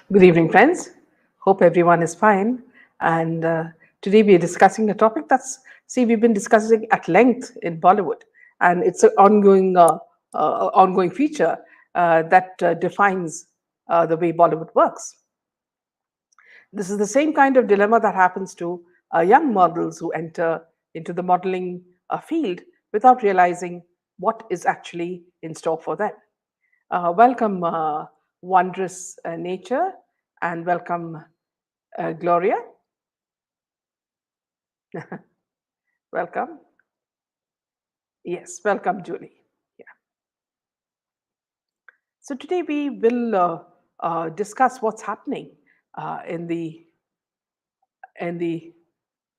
Good evening, friends. Hope everyone is fine. And today we are discussing a topic we've been discussing at length in Bollywood, and it's an ongoing feature that defines the way Bollywood works. This is the same kind of dilemma that happens to young models who enter into the modeling field without realizing what is actually in store for them. Welcome, wondrous nature, and welcome, Gloria. Welcome. Yes, welcome, Julie. Yeah. So today we will discuss what's happening in the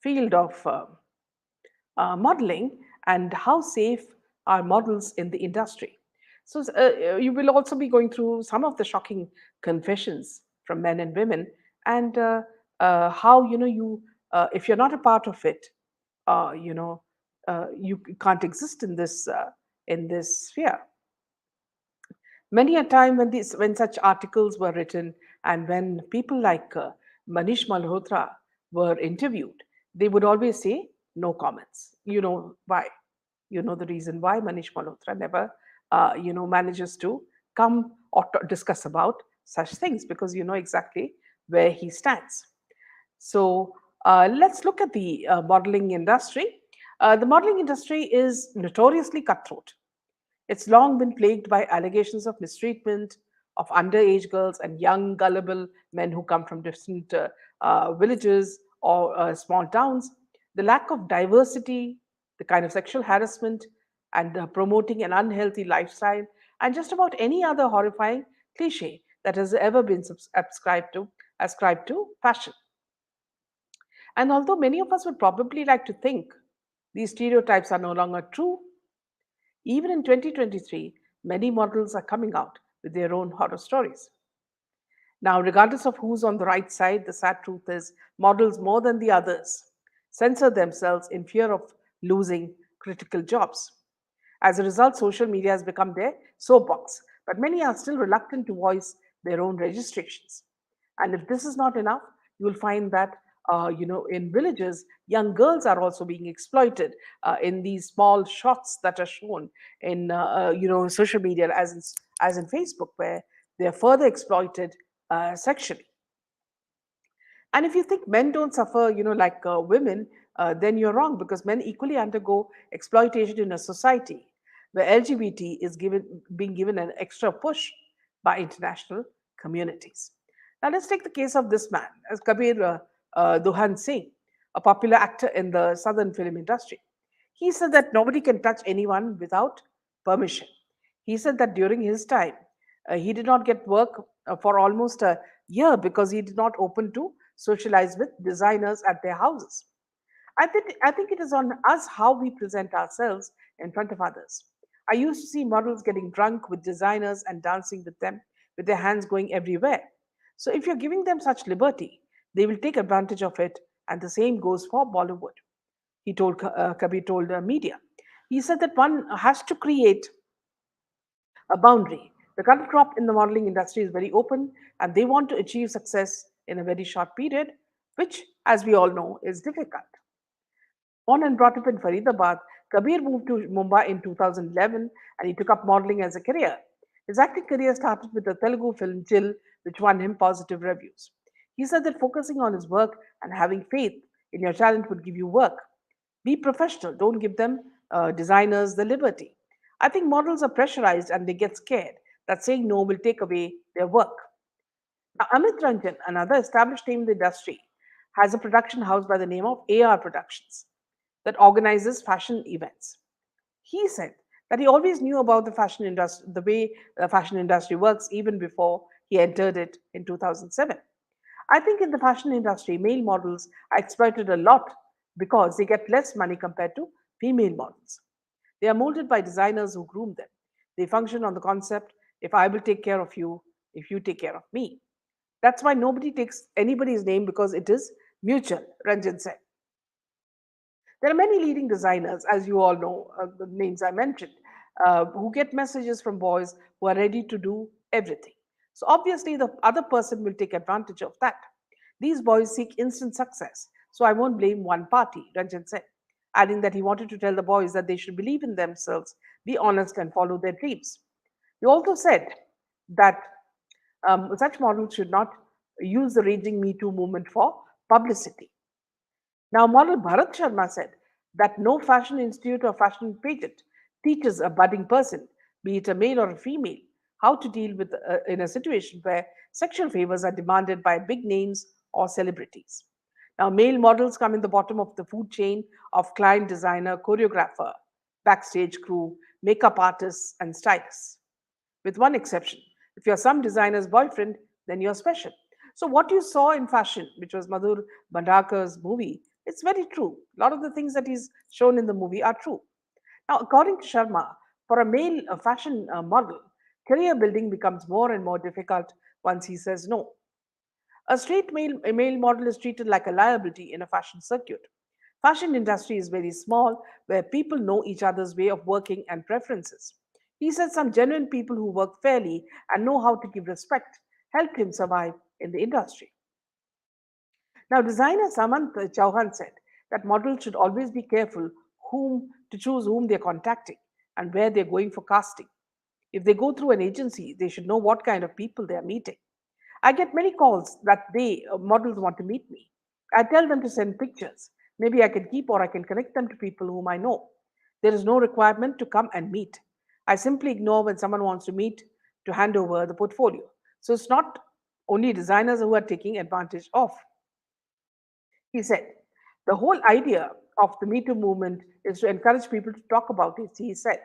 field of modeling and how safe are models in the industry. So you will also be going through some of the shocking confessions from men and women, and how you if you're not a part of it, uh, you know you can't exist in this sphere. Many a time when such articles were written and when people like Manish Malhotra were interviewed, they would always say no comments. You know why? You know the reason why Manish Malhotra never manages to come or discuss about such things, because you know exactly where he stands. So let's look at the modeling industry. The modeling industry is notoriously cutthroat. It's long been plagued by allegations of mistreatment of underage girls and young, gullible men who come from different villages or small towns. The lack of diversity, the kind of sexual harassment, and promoting an unhealthy lifestyle, and just about any other horrifying cliche that has ever been ascribed to fashion. And although many of us would probably like to think these stereotypes are no longer true, even in 2023, many models are coming out with their own horror stories. Now, regardless of who's on the right side, the sad truth is models more than the others censor themselves in fear of losing critical jobs. As a result, social media has become their soapbox, but many are still reluctant to voice their own registrations. And if this is not enough, you will find that in villages, young girls are also being exploited in these small shots that are shown in social media, as in Facebook, where they are further exploited sexually. And if you think men don't suffer, like women, then you're wrong, because men equally undergo exploitation in a society where LGBT is being given an extra push by international communities. Now let's take the case of this man, as Kabir Duhan Singh, a popular actor in the southern film industry. He said that nobody can touch anyone without permission. He said that during his time, he did not get work for almost a year because he did not open to socialize with designers at their houses. I think it is on us how we present ourselves in front of others. I used to see models getting drunk with designers and dancing with them with their hands going everywhere. So if you're giving them such liberty, they will take advantage of it, and the same goes for Bollywood. Kabir told media. He said that one has to create a boundary. The current crop in the modeling industry is very open, and they want to achieve success in a very short period, which, as we all know, is difficult. Born and brought up in Faridabad, Kabir moved to Mumbai in 2011, and he took up modeling as a career. His acting career started with the Telugu film Jill, which won him positive reviews. He said that focusing on his work and having faith in your talent would give you work. Be professional, don't give them designers the liberty. I think models are pressurized and they get scared that saying no will take away their work. Now, Amit Ranjan, another established name in the industry, has a production house by the name of AR Productions that organizes fashion events. He said that he always knew about the fashion industry, the way the fashion industry works, even before he entered it in 2007. I think in the fashion industry, male models are exploited a lot because they get less money compared to female models. They are molded by designers who groom them. They function on the concept, if I will take care of you, if you take care of me. That's why nobody takes anybody's name, because it is mutual, Ranjan said. There are many leading designers, as you all know, the names I mentioned, who get messages from boys who are ready to do everything. So obviously, the other person will take advantage of that. These boys seek instant success, so I won't blame one party, Ranjan said, adding that he wanted to tell the boys that they should believe in themselves, be honest, and follow their dreams. He also said that such models should not use the raging Me Too movement for publicity. Now, model Bharat Sharma said that no fashion institute or fashion pageant teaches a budding person, be it a male or a female, how to deal with in a situation where sexual favors are demanded by big names or celebrities. Now, male models come in the bottom of the food chain of client, designer, choreographer, backstage crew, makeup artists, and stylists, with one exception. If you're some designer's boyfriend, then you're special. So, what you saw in fashion, which was Madhur Bhandakar's movie, it's very true. A lot of the things that he's shown in the movie are true. Now, according to Sharma, for a male fashion model, career building becomes more and more difficult once he says no. A male model is treated like a liability in a fashion circuit. Fashion industry is very small, where people know each other's way of working and preferences. He said some genuine people who work fairly and know how to give respect helped him survive in the industry. Now, designer Samant Chauhan said that models should always be careful whom to choose whom they're contacting and where they're going for casting. If they go through an agency, they should know what kind of people they are meeting. I get many calls that models want to meet me. I tell them to send pictures. Maybe I can keep or I can connect them to people whom I know. There is no requirement to come and meet. I simply ignore when someone wants to meet to hand over the portfolio. So it's not only designers who are taking advantage of. He said, the whole idea of the Me Too movement is to encourage people to talk about it, he said.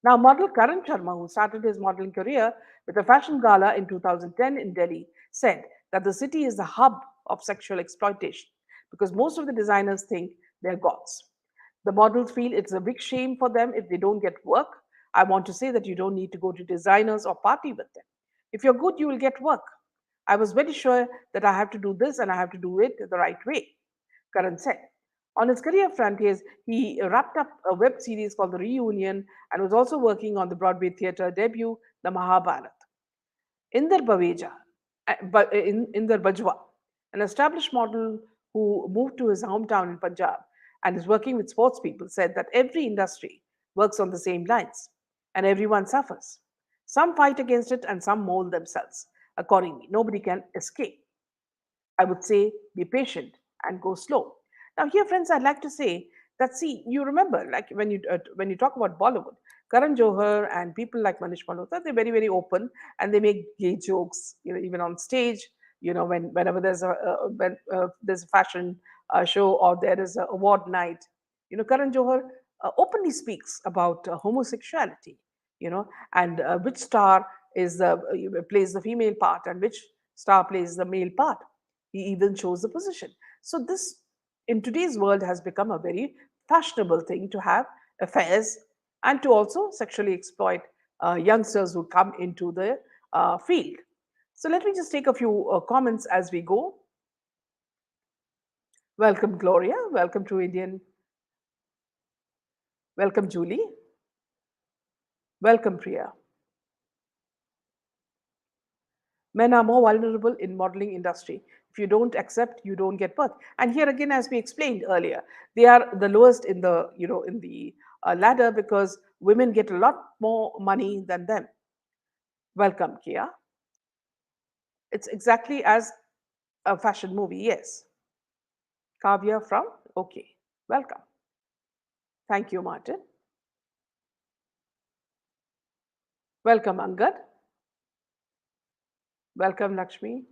Now, model Karan Sharma, who started his modeling career with a fashion gala in 2010 in Delhi, said that the city is the hub of sexual exploitation because most of the designers think they're gods. The models feel it's a big shame for them if they don't get work. I want to say that you don't need to go to designers or party with them. If you're good, you will get work. I was very sure that I have to do this and I have to do it the right way, Karan said. On his career front, he wrapped up a web series called The Reunion and was also working on the Broadway theatre debut, The Mahabharat. Inder Baveja, Inder Bajwa, an established model who moved to his hometown in Punjab and is working with sports people, said that every industry works on the same lines and everyone suffers. Some fight against it and some mold themselves accordingly. Nobody can escape. I would say be patient and go slow. Now, here, friends, I'd like to say that see, you remember, like when you talk about Bollywood, Karan Johar and people like Manish Malhotra, they're very very open and they make gay jokes, even on stage. Whenever there's a fashion show or there is an award night, Karan Johar openly speaks about homosexuality, and which star plays the female part and which star plays the male part. He even chose the position. So this, in today's world, has become a very fashionable thing to have affairs and to also sexually exploit youngsters who come into the field. So let me just take a few comments as we go. Welcome, Gloria. Welcome to Indian. Welcome, Julie. Welcome, Priya. Men are more vulnerable in modeling industry. If you don't accept, you don't get birth. And here again, as we explained earlier, they are the lowest in the ladder because women get a lot more money than them. Welcome, Kia. It's exactly as a fashion movie. Yes. Kavya from okay. Welcome. Thank you, Martin. Welcome, Angad. Welcome, Lakshmi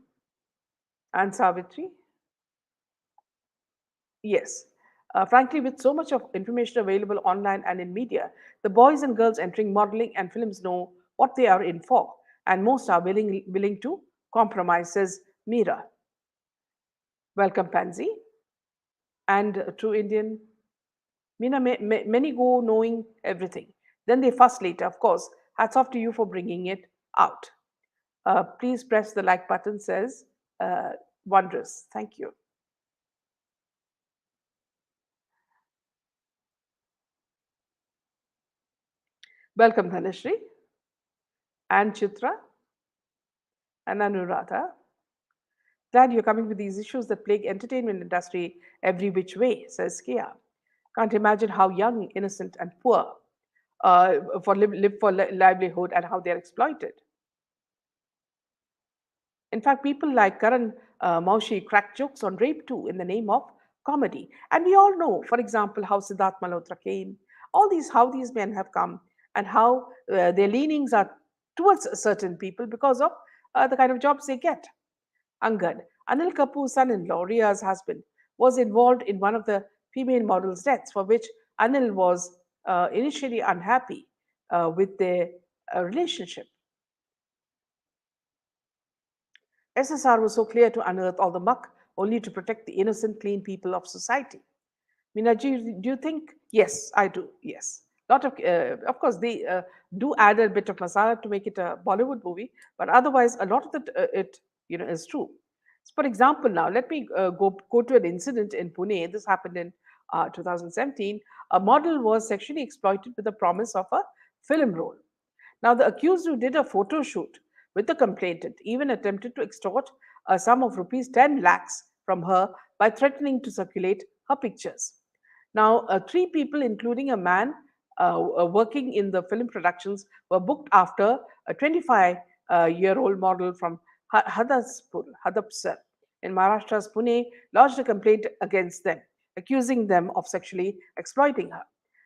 and Savitri. Yes. Frankly, with so much of information available online and in media, the boys and girls entering modeling and films know what they are in for, and most are willing to compromise, says Meera. Welcome, Pansy. And True Indian, Meena, many go knowing everything. Then they fuss later, of course. Hats off to you for bringing it out. Please press the like button, says Wondrous. Thank you. Welcome, Dhanashri and Chitra. And Anuradha, glad you're coming with these issues that plague entertainment industry every which way, says Kia. Can't imagine how young, innocent, and poor live for livelihood and how they're exploited. In fact, people like Karan Maushi crack jokes on rape too in the name of comedy. And we all know, for example, how Siddharth Malhotra came, all these how these men have come, and how their leanings are towards certain people because of the kind of jobs they get. Angad, Anil Kapoor's son-in-law, Ria's husband, was involved in one of the female models' deaths, for which Anil was initially unhappy with their relationship. SSR was so clear to unearth all the muck only to protect the innocent, clean people of society. Meena, do you think? Yes, I do. Yes, lot of course, they do add a bit of masala to make it a Bollywood movie, but otherwise, a lot of it is true. So for example, now let me go to an incident in Pune. This happened in 2017. A model was sexually exploited with the promise of a film role. Now, the accused who did a photo shoot with the complainant even attempted to extort a sum of rupees 10 lakhs from her by threatening to circulate her pictures. Now, three people, including a man working in the film productions, were booked after a 25-year-old model from Hadapsar in Maharashtra's Pune lodged a complaint against them, accusing them of sexually exploiting her.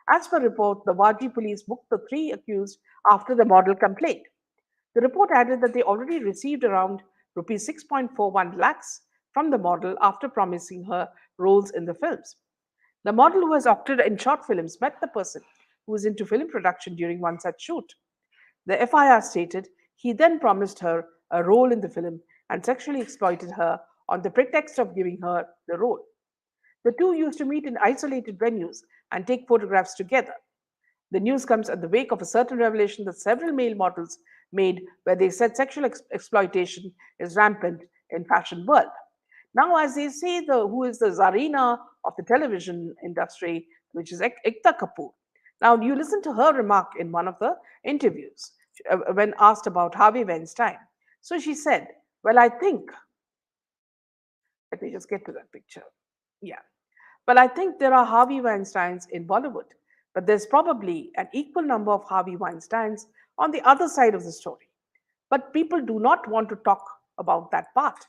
As per report, the Wadi police booked the three accused after the model complained. The report added that they already received around rupees 6.41 lakhs from the model after promising her roles in the films. The model who has acted in short films met the person who was into film production during one such shoot. The FIR stated he then promised her a role in the film and sexually exploited her on the pretext of giving her the role. The two used to meet in isolated venues and take photographs together. The news comes at the wake of a certain revelation that several male models made where they said sexual exploitation is rampant in fashion world. Now, as they say, who is the Zarina of the television industry, which is Ekta Kapoor. Now, you listen to her remark in one of the interviews when asked about Harvey Weinstein. So she said, "Well, I think, let me just get to that picture. Yeah. Well, I think there are Harvey Weinsteins in Bollywood, but there's probably an equal number of Harvey Weinsteins on the other side of the story. But people do not want to talk about that part.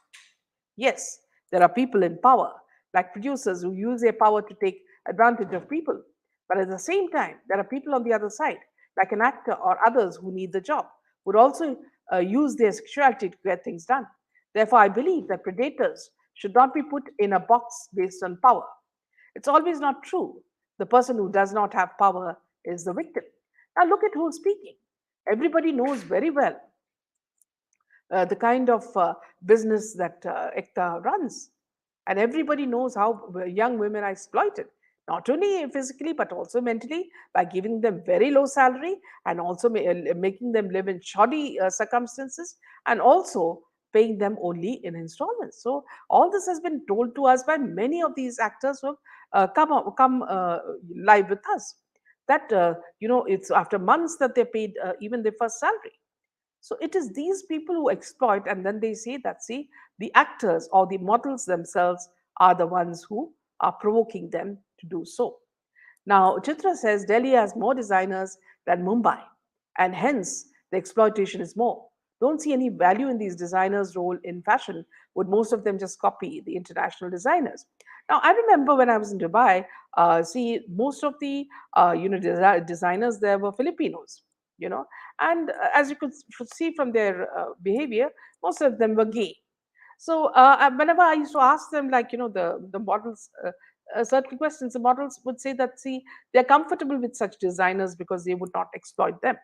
Yes, there are people in power, like producers who use their power to take advantage of people. But at the same time, there are people on the other side, like an actor or others who need the job, would also use their sexuality to get things done. Therefore, I believe that predators should not be put in a box based on power. It's always not true. The person who does not have power is the victim. Now, look at who's speaking. Everybody knows very well the kind of business that Ekta runs. And everybody knows how young women are exploited, not only physically, but also mentally by giving them very low salary and also making them live in shoddy circumstances and also paying them only in installments. So all this has been told to us by many of these actors who have come live with us. That it's after months that they're paid even their first salary. So it is these people who exploit, and then they say that, see, the actors or the models themselves are the ones who are provoking them to do so. Now, Chitra says Delhi has more designers than Mumbai, and hence the exploitation is more. Don't see any value in these designers' role in fashion. Would most of them just copy the international designers? Now, I remember when I was in Dubai, see, most of the designers there were Filipinos, you know, and as you could see from their behavior, most of them were gay. So whenever I used to ask them, like the models, certain questions, the models would say that, see, they're comfortable with such designers because they would not exploit them.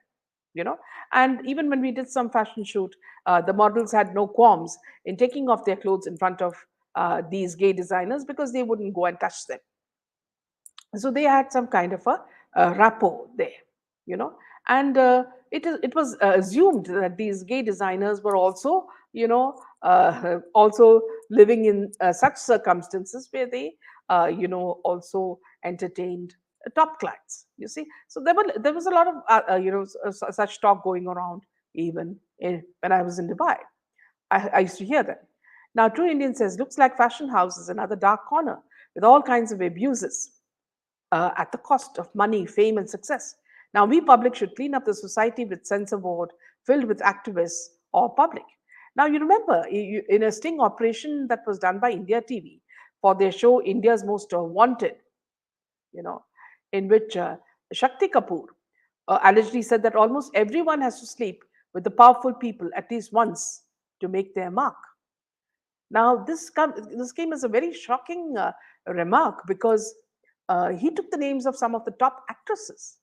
You know, and even when we did some fashion shoot, the models had no qualms in taking off their clothes in front of these gay designers because they wouldn't go and touch them. So they had some kind of a rapport there, you know. And it was assumed that these gay designers were also also living in such circumstances where they also entertained top clients, you see. So there was a lot of such talk going around even when I was in Dubai. I used to hear that. Now, True Indian says, looks like fashion house is another dark corner with all kinds of abuses at the cost of money, fame, and success. Now, we public should clean up the society with censor board filled with activists or public. Now, you remember in a sting operation that was done by India TV for their show India's Most Wanted, you know, in which Shakti Kapoor allegedly said that almost everyone has to sleep with the powerful people at least once to make their mark. Now, this came as a very shocking remark because he took the names of some of the top actresses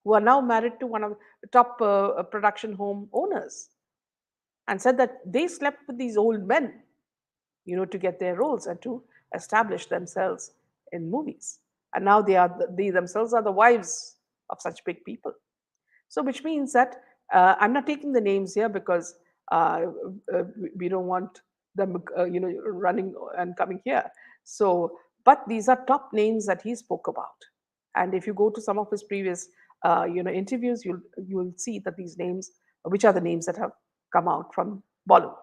who are now married to one of the top production home owners and said that they slept with these old men, to get their roles and to establish themselves in movies. And now they themselves are the wives of such big people. So, which means that I'm not taking the names here because uh, we don't want them, running and coming here. So, but these are top names that he spoke about. And if you go to some of his previous, interviews, you'll see that these names, which are the names that have come out from Bollywood.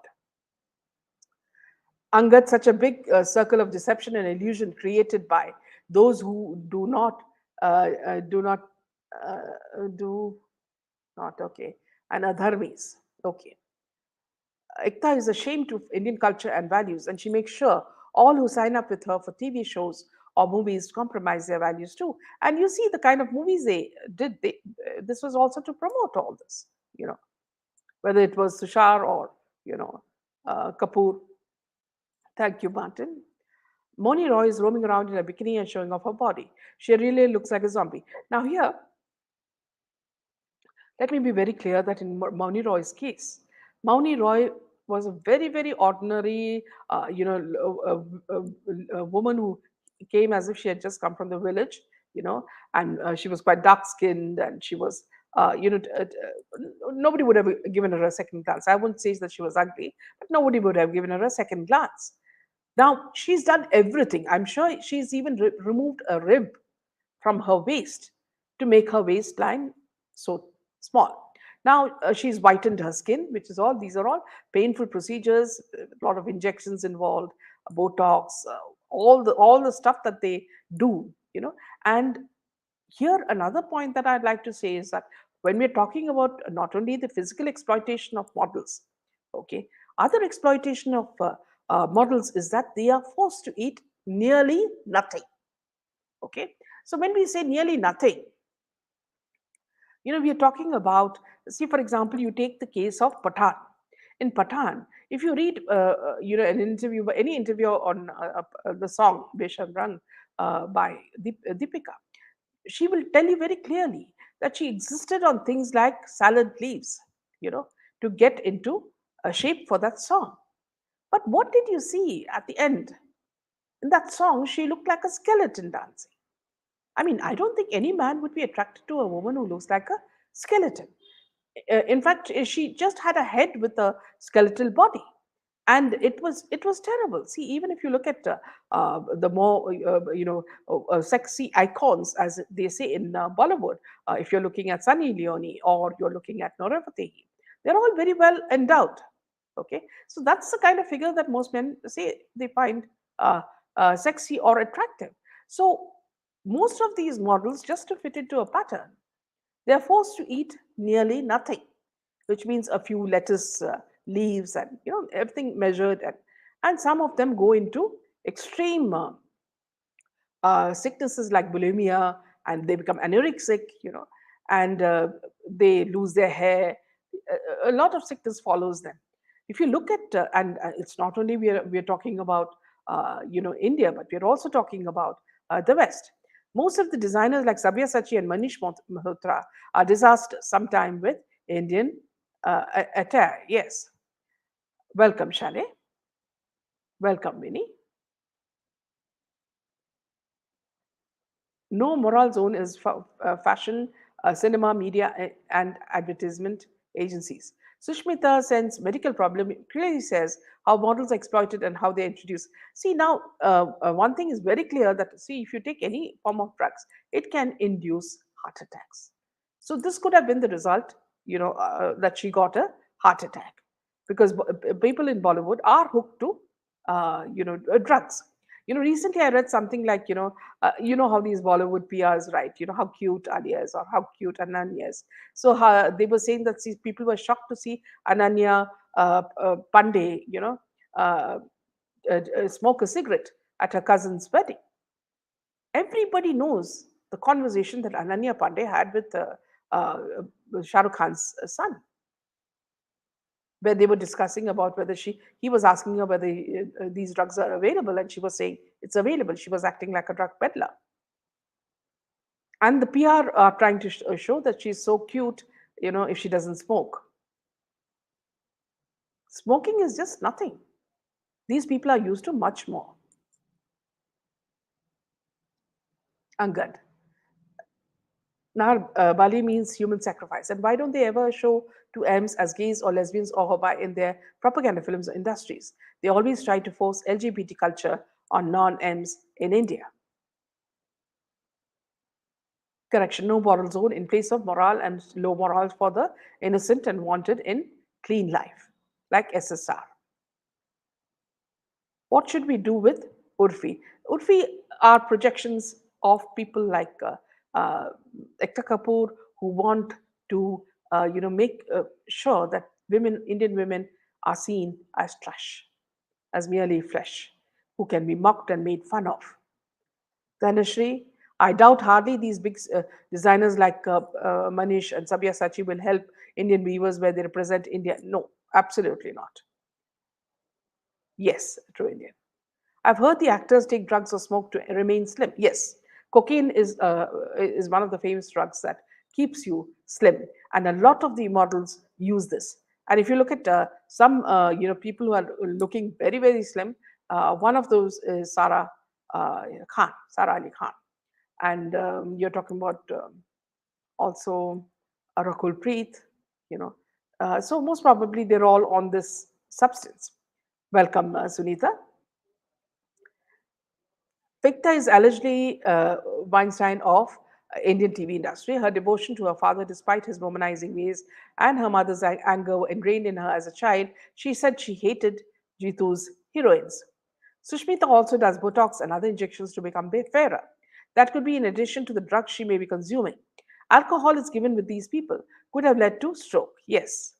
Angad, such a big circle of deception and illusion created by those who do not do not okay, and adharmis. Okay. Ekta is ashamed of Indian culture and values, and she makes sure all who sign up with her for TV shows or movies compromise their values too. And you see the kind of movies they did. This was also to promote all this, whether it was Tushar or Kapoor. Thank you, Martin. Moni Roy is roaming around in a bikini and showing off her body. She really looks like a zombie. Now, here, let me be very clear that in Mauni Roy's case, Mauni Roy was a very, very ordinary, a woman who came as if she had just come from the village, and she was quite dark skinned and she was, nobody would have given her a second glance. I wouldn't say that she was ugly, but nobody would have given her a second glance. Now, she's done everything. I'm sure she's even removed a rib from her waist to make her waistline so small. Now she's whitened her skin, which is all, these are all painful procedures, a lot of injections involved, Botox, all the stuff that they do, And here another point that I'd like to say is that when we're talking about not only the physical exploitation of models, okay, other exploitation of models is that they are forced to eat nearly nothing. Okay, so when we say nearly nothing, we are talking about, see, for example, you take the case of Pathan. In Pathan, if you read, an interview, any interview on the song Besham Rang by Deepika, she will tell you very clearly that she existed on things like salad leaves, to get into a shape for that song. But what did you see at the end? In that song, she looked like a skeleton dancing. I mean, I don't think any man would be attracted to a woman who looks like a skeleton. In fact, she just had a head with a skeletal body, and it was terrible. See, even if you look at the more sexy icons, as they say in Bollywood, if you're looking at Sunny Leone or you're looking at Nora Fatehi, they're all very well endowed. Okay, so that's the kind of figure that most men say they find uh, sexy or attractive. So most of these models, just to fit into a pattern, they're forced to eat nearly nothing, which means a few lettuce leaves and everything measured, and some of them go into extreme sicknesses like bulimia, and they become anorexic, and they lose their hair. A lot of sickness follows them. If you look at, and it's not only we're talking about, India, but we're also talking about the West. Most of the designers like Sabyasachi and Manish Malhotra are disasters, sometime with Indian attire. Yes. Welcome, Shale. Welcome, Winnie. No moral zone is fashion, cinema, media, and advertisement agencies. Sushmita Sen's medical problem clearly says how models are exploited and how they're introduced. See, now, one thing is very clear that, see, if you take any form of drugs, it can induce heart attacks. So, this could have been the result, that she got a heart attack. because people in Bollywood are hooked to, drugs. Recently I read something like, how these Bollywood PRs write, how cute Alia is or how cute Ananya is. So they were saying that people were shocked to see Ananya Pandey, uh, smoke a cigarette at her cousin's wedding. Everybody knows the conversation that Ananya Pandey had with uh, Shah Rukh Khan's son, where they were discussing about whether he was asking her whether these drugs are available, and she was saying it's available. She was acting like a drug peddler, and the PR are trying to show that she's so cute, if she doesn't smoke. Smoking is just nothing. These people are used to much more. Angad. Now, Bali means human sacrifice. And why don't they ever show two M's as gays or lesbians or hobi in their propaganda films or industries? They always try to force LGBT culture on non M's in India. Correction, no moral zone in place of moral and low morals for the innocent and wanted in clean life, like SSR. What should we do with Urfi? Urfi are projections of people like uh, Ekta Kapoor who want to, make sure that Indian women, are seen as trash, as merely flesh, who can be mocked and made fun of. Dhanashri, I doubt hardly these big designers like Manish and Sabyasachi will help Indian weavers where they represent India. No, absolutely not. Yes, true Indian. I've heard the actors take drugs or smoke to remain slim. Yes, cocaine is one of the famous drugs that keeps you slim, and a lot of the models use this. And if you look at some people who are looking very very slim, one of those is Sarah Ali Khan, and you're talking about also Rakul Preet, you know. So most probably they're all on this substance. Welcome, Sunita. Victor is allegedly Weinstein of Indian TV industry. Her devotion to her father, despite his womanizing ways and her mother's anger were ingrained in her as a child, she said she hated Jitu's heroines. Sushmita also does Botox and other injections to become fairer. That could be in addition to the drugs she may be consuming. Alcohol is given with these people. Could have led to stroke. Yes.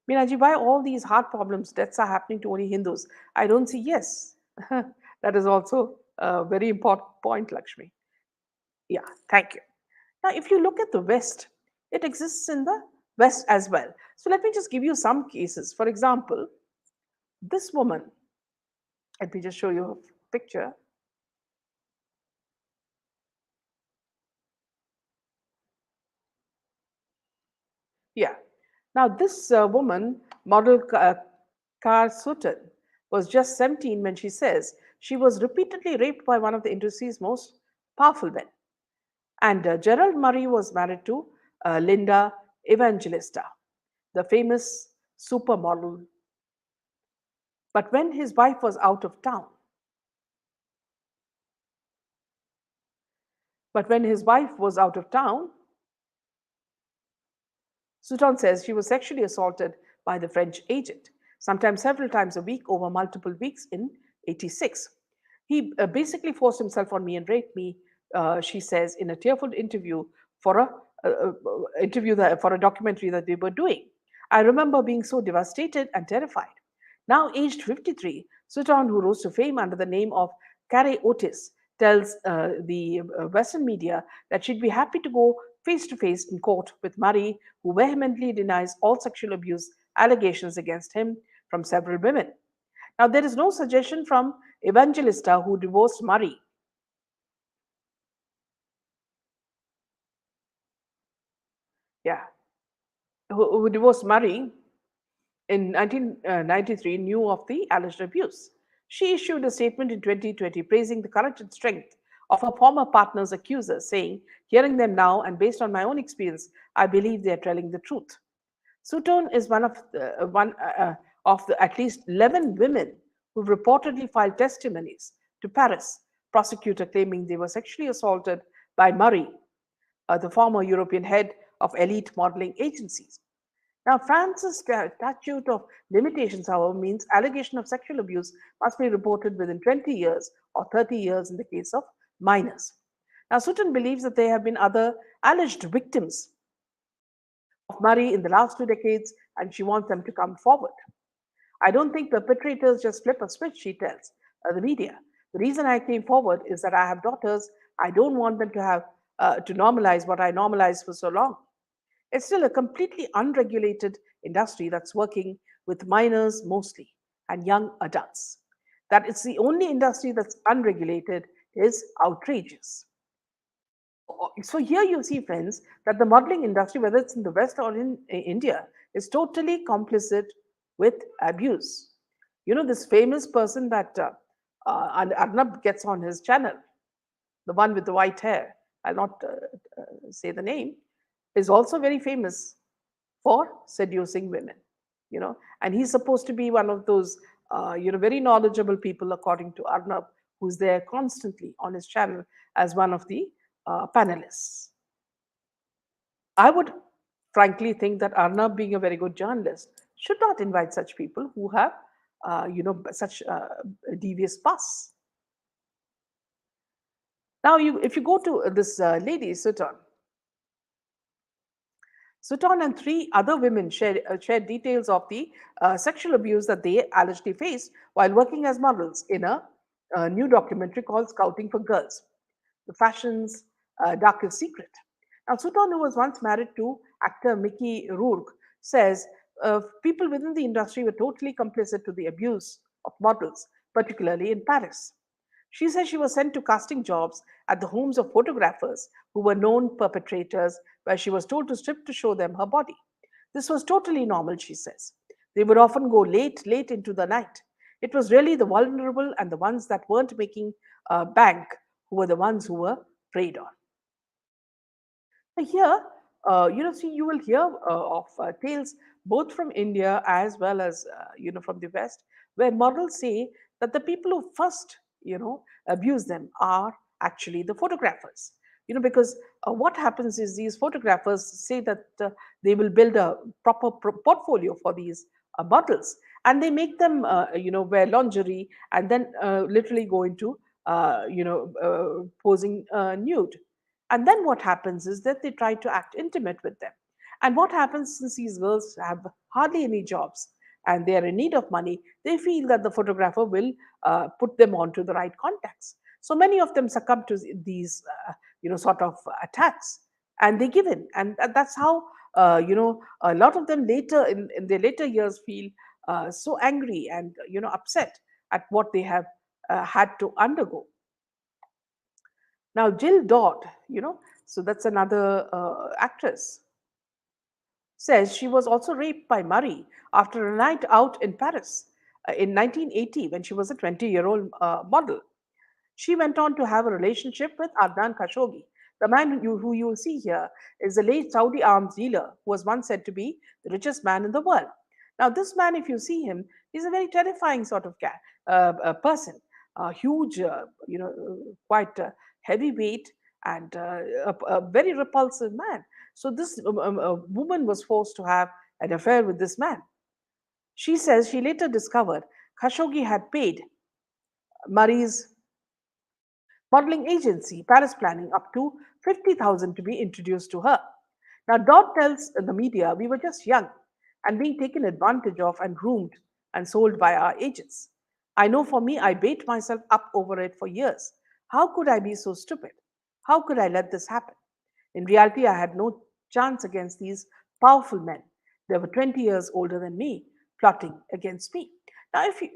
Meenaji, why all these heart problems, deaths are happening to only Hindus? I don't see yes. That is also a very important point, Lakshmi. Yeah, thank you. Now, if you look at the West, it exists in the West as well. So let me just give you some cases. For example, this woman, let me just show you a picture. Yeah. Now, this woman, model Kar Sutton, was just 17 when she says she was repeatedly raped by one of the industry's most powerful men. And Gerald Murray was married to Linda Evangelista, the famous supermodel. But when his wife was out of town, but when his wife was out of town, Sutton says she was sexually assaulted by the French agent, sometimes several times a week over multiple weeks in 86. He basically forced himself on me and raped me, she says in a tearful interview for a documentary that they were doing. I remember being so devastated and terrified. Now aged 53, Sutton, who rose to fame under the name of Carrie Otis, tells the Western media that she'd be happy to go face to face in court with Murray, who vehemently denies all sexual abuse allegations against him from several women. Now, there is no suggestion from Evangelista, who divorced Murray. Yeah, who divorced Murray in 1993, knew of the alleged abuse. She issued a statement in 2020 praising the courage and strength of her former partner's accusers, saying, hearing them now and based on my own experience, I believe they are telling the truth. Sutton is one of the at least 11 women who reportedly filed testimonies to Paris, prosecutor claiming they were sexually assaulted by Murray, the former European head of elite modeling agencies. Now, France's statute of limitations, however, means allegation of sexual abuse must be reported within 20 years or 30 years in the case of minors. Now, Sutton believes that there have been other alleged victims of Murray in the last 2 decades, and she wants them to come forward. I don't think perpetrators just flip a switch, she tells the media. The reason I came forward is that I have daughters. I don't want them to have to normalize what I normalized for so long. It's still a completely unregulated industry that's working with minors mostly and young adults. That it's the only industry that's unregulated is outrageous. So here you see, friends, that the modeling industry, whether it's in the West or in India, is totally complicit with abuse. You know, this famous person that Arnab gets on his channel, the one with the white hair, I'll not say the name, is also very famous for seducing women, and he's supposed to be one of those, very knowledgeable people, according to Arnab, who's there constantly on his channel as one of the panelists. I would frankly think that Arnab, being a very good journalist, should not invite such people who have, such devious past. Now, if you go to this lady, Sutton and three other women shared details of the sexual abuse that they allegedly faced while working as models in a new documentary called Scouting for Girls, the fashion's darkest secret. Now, Sutton, who was once married to actor Mickey Rourke, says people within the industry were totally complicit to the abuse of models, particularly in Paris. She says she was sent to casting jobs at the homes of photographers who were known perpetrators, where she was told to strip to show them her body. This was totally normal, she says. They would often go late into the night. It was really the vulnerable and the ones that weren't making bank who were the ones who were preyed on. Here, see, you will hear of tales both from India as well as, from the West, where models say that the people who first, abuse them are actually the photographers. Because what happens is these photographers say that they will build a proper portfolio for these models, and they make them, wear lingerie and then literally go into, posing nude. And then what happens is that they try to act intimate with them. And what happens, since these girls have hardly any jobs and they are in need of money, they feel that the photographer will put them onto the right contacts. So many of them succumb to these, sort of attacks, and they give in. And that's how, a lot of them later in their later years feel so angry and, upset at what they have had to undergo. Now, Jill Dodd, so that's another actress, says she was also raped by Murray after a night out in Paris in 1980 when she was a 20-year-old model. She went on to have a relationship with Adnan Khashoggi. The man who you will see here is a late Saudi arms dealer who was once said to be the richest man in the world. Now, this man, if you see him, is a very terrifying sort of person. Huge, quite heavyweight and a very repulsive man. So this woman was forced to have an affair with this man. She says she later discovered Khashoggi had paid Murray's modeling agency, Paris Planning, up to 50,000 to be introduced to her. Now, Dodd tells the media, we were just young and being taken advantage of and groomed and sold by our agents. I know for me, I bait myself up over it for years. How could I be so stupid? How could I let this happen? In reality, I had no chance against these powerful men. They were 20 years older than me, plotting against me. Now, if you,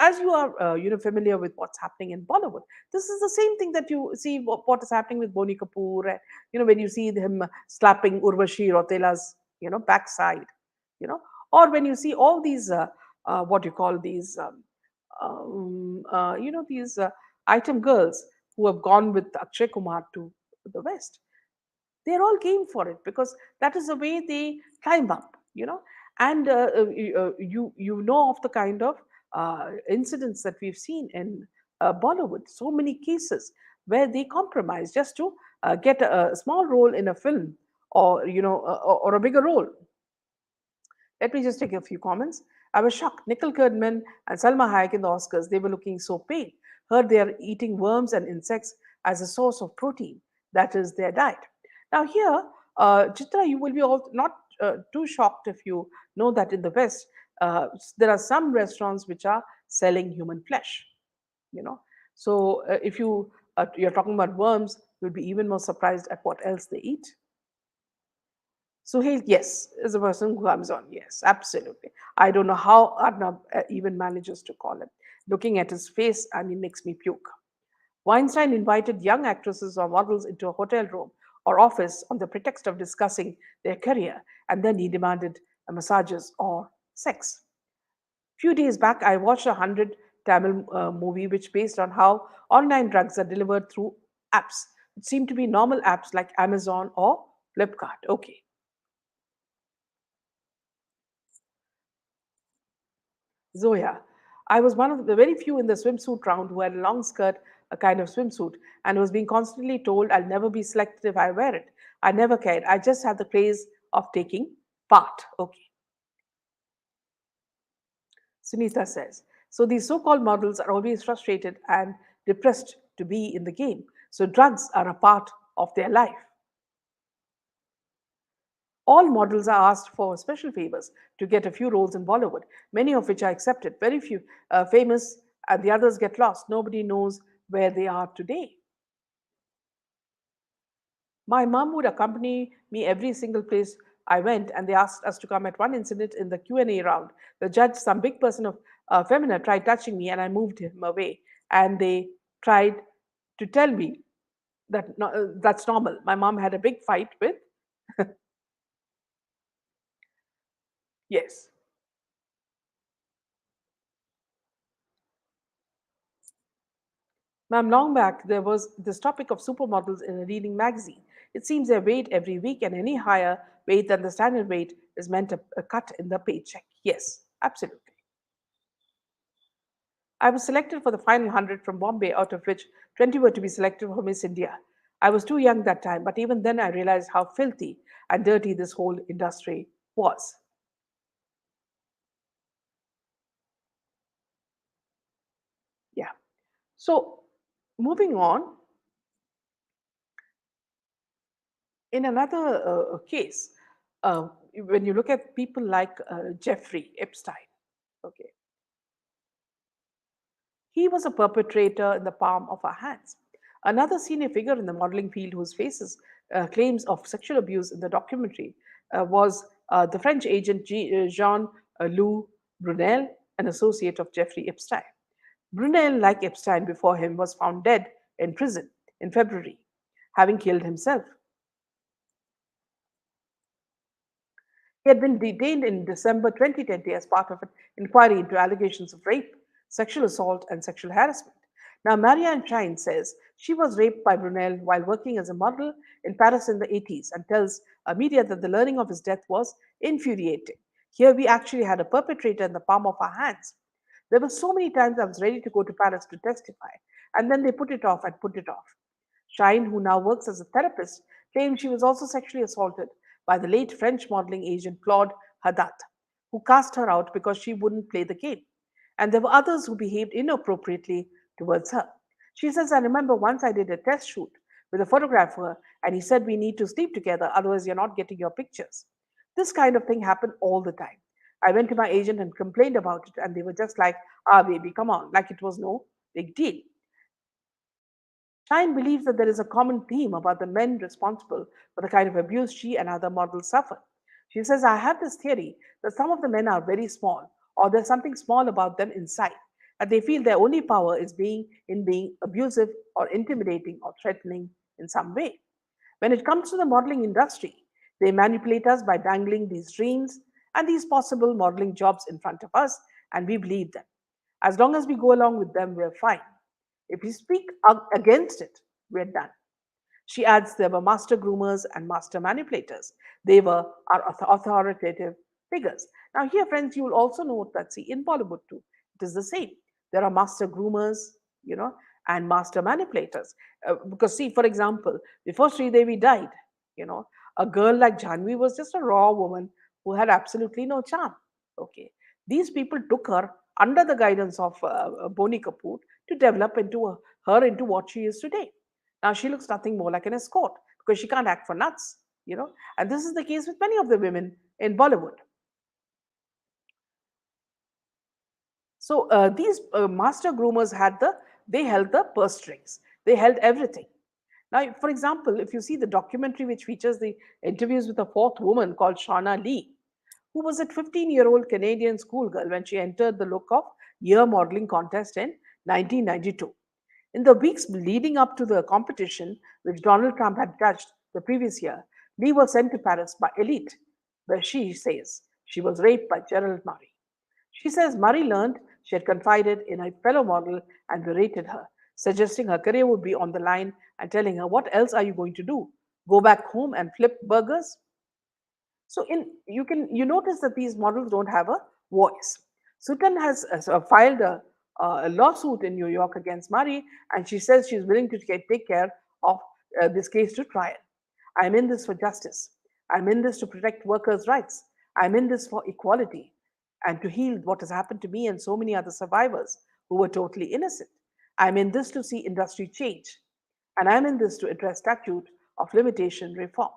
as you are, familiar with what's happening in Bollywood, this is the same thing that you see what is happening with Boni Kapoor, and when you see him slapping Urvashi Rautela's, backside, or when you see all these, what you call these, these item girls who have gone with Akshay Kumar to the West. They're all game for it because that is the way they climb up, and you know of the kind of incidents that we've seen in Bollywood. So many cases where they compromise just to get a small role in a film, or or a bigger role. Let me just take a few comments. I was shocked. Nicole Kidman and Salma Hayek in the Oscars, they were looking so pale. Heard they are eating worms and insects as a source of protein. That is their diet. Now here, Chitra, you will be all not too shocked if you know that in the West, there are some restaurants which are selling human flesh. You know, so if you're talking about worms, you'll be even more surprised at what else they eat. Suhail, yes, is a person who comes on. Yes, absolutely. I don't know how Arnab even manages to call him. Looking at his face, I mean, makes me puke. Weinstein invited young actresses or models into a hotel room or office on the pretext of discussing their career, and then he demanded massages or sex. Few days back, I watched a 100 Tamil movie which based on how online drugs are delivered through apps. It seemed to be normal apps like Amazon or Flipkart. Okay. Zoya. I was one of the very few in the swimsuit round who had a long skirt, a kind of swimsuit, and was being constantly told I'll never be selected if I wear it. I never cared. I just had the craze of taking part. Okay. Sunitha says. So these so called models are always frustrated and depressed to be in the game. So drugs are a part of their life. All models are asked for special favors to get a few roles in Bollywood, many of which are accepted. Very few famous, and the others get lost. Nobody knows where they are today. My mom would accompany me every single place I went, and they asked us to come at one incident in the Q&A round. The judge, some big person of Femina, tried touching me, and I moved him away. And they tried to tell me that that's normal. My mom had a big fight with, yes. Ma'am, long back, there was this topic of supermodels in a leading magazine. It seems they weight every week, and any higher weight than the standard weight is meant a cut in the paycheck. Yes, absolutely. I was selected for the final 100 from Bombay, out of which 20 were to be selected for Miss India. I was too young that time, but even then I realized how filthy and dirty this whole industry was. Yeah. So, moving on, in another case, when you look at people like Jeffrey Epstein, okay, he was a perpetrator in the palm of our hands. Another senior figure in the modeling field whose faces claims of sexual abuse in the documentary was the French agent Jean Louis Brunel, an associate of Jeffrey Epstein. Brunel, like Epstein before him, was found dead in prison in February, having killed himself. He had been detained in December 2020 as part of an inquiry into allegations of rape, sexual assault, and sexual harassment. Now, Marianne Shine says she was raped by Brunel while working as a model in Paris in the 80s and tells media that the learning of his death was infuriating. Here, we actually had a perpetrator in the palm of our hands. There were so many times I was ready to go to Paris to testify, and then they put it off and put it off. Shine, who now works as a therapist, claimed she was also sexually assaulted by the late French modeling agent Claude Haddad, who cast her out because she wouldn't play the game. And there were others who behaved inappropriately towards her. She says, I remember once I did a test shoot with a photographer, and he said, we need to sleep together, otherwise, you're not getting your pictures. This kind of thing happened all the time. I went to my agent and complained about it, and they were just like, ah, baby, come on, like it was no big deal. Shine believes that there is a common theme about the men responsible for the kind of abuse she and other models suffer. She says, I have this theory that some of the men are very small, or there's something small about them inside, and they feel their only power is being abusive or intimidating or threatening in some way. When it comes to the modeling industry, they manipulate us by dangling these dreams and these possible modeling jobs in front of us, and we believe them. As long as we go along with them, we're fine. If we speak against it, we're done. She adds there were master groomers and master manipulators. They were our authoritative figures. Now, here, friends, you will also note that, see, in Bollywood too, it is the same. There are master groomers, you know, and master manipulators. Because, see, for example, before Sri Devi died, you know, a girl like Janvi was just a raw woman who had absolutely no charm. Okay, these people took her under the guidance of Boni Kapoor to develop her into what she is today. Now she looks nothing more like an escort because she can't act for nuts, And this is the case with many of the women in Bollywood. So these master groomers they held the purse strings. They held everything. Now, for example, if you see the documentary which features the interviews with a fourth woman called Shauna Lee, who was a 15-year-old Canadian schoolgirl when she entered the Look of Year modeling contest in 1992. In the weeks leading up to the competition, which Donald Trump had judged the previous year, Lee was sent to Paris by Elite, where she says she was raped by Gerald Murray. She says Murray learned she had confided in a fellow model and berated her, suggesting her career would be on the line and telling her, "What else are you going to do? Go back home and flip burgers?" So you notice that these models don't have a voice. Sutton has filed a lawsuit in New York against Murray, and she says she's willing to take care of this case to trial. I'm in this for justice. I'm in this to protect workers' rights. I'm in this for equality and to heal what has happened to me and so many other survivors who were totally innocent. I'm in this to see industry change. And I'm in this to address statute of limitation reform.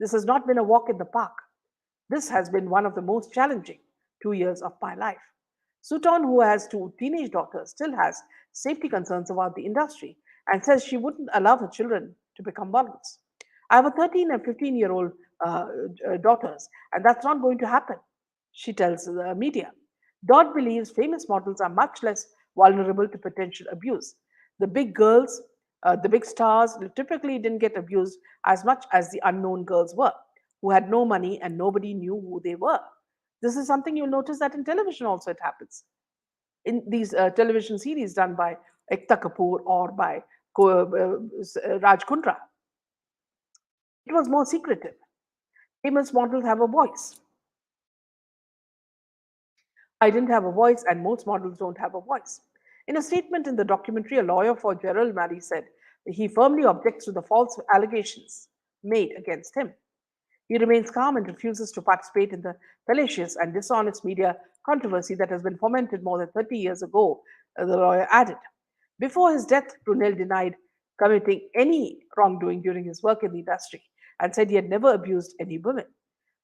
This has not been a walk in the park. This has been one of the most challenging 2 years of my life. Sutton, who has two teenage daughters, still has safety concerns about the industry and says she wouldn't allow her children to become models. I have a 13 and 15-year-old daughters, and that's not going to happen, she tells the media. Dodd believes famous models are much less vulnerable to potential abuse. The big girls, the big stars, typically didn't get abused as much as the unknown girls were, who had no money and nobody knew who they were. This is something you'll notice that in television also it happens. In these television series done by Ekta Kapoor or by Raj Kundra, it was more secretive. Famous models have a voice. I didn't have a voice, and most models don't have a voice. In a statement in the documentary, a lawyer for Gerald Murray said he firmly objects to the false allegations made against him. He remains calm and refuses to participate in the fallacious and dishonest media controversy that has been fomented more than 30 years ago, the lawyer added. Before his death, Brunel denied committing any wrongdoing during his work in the industry and said he had never abused any women.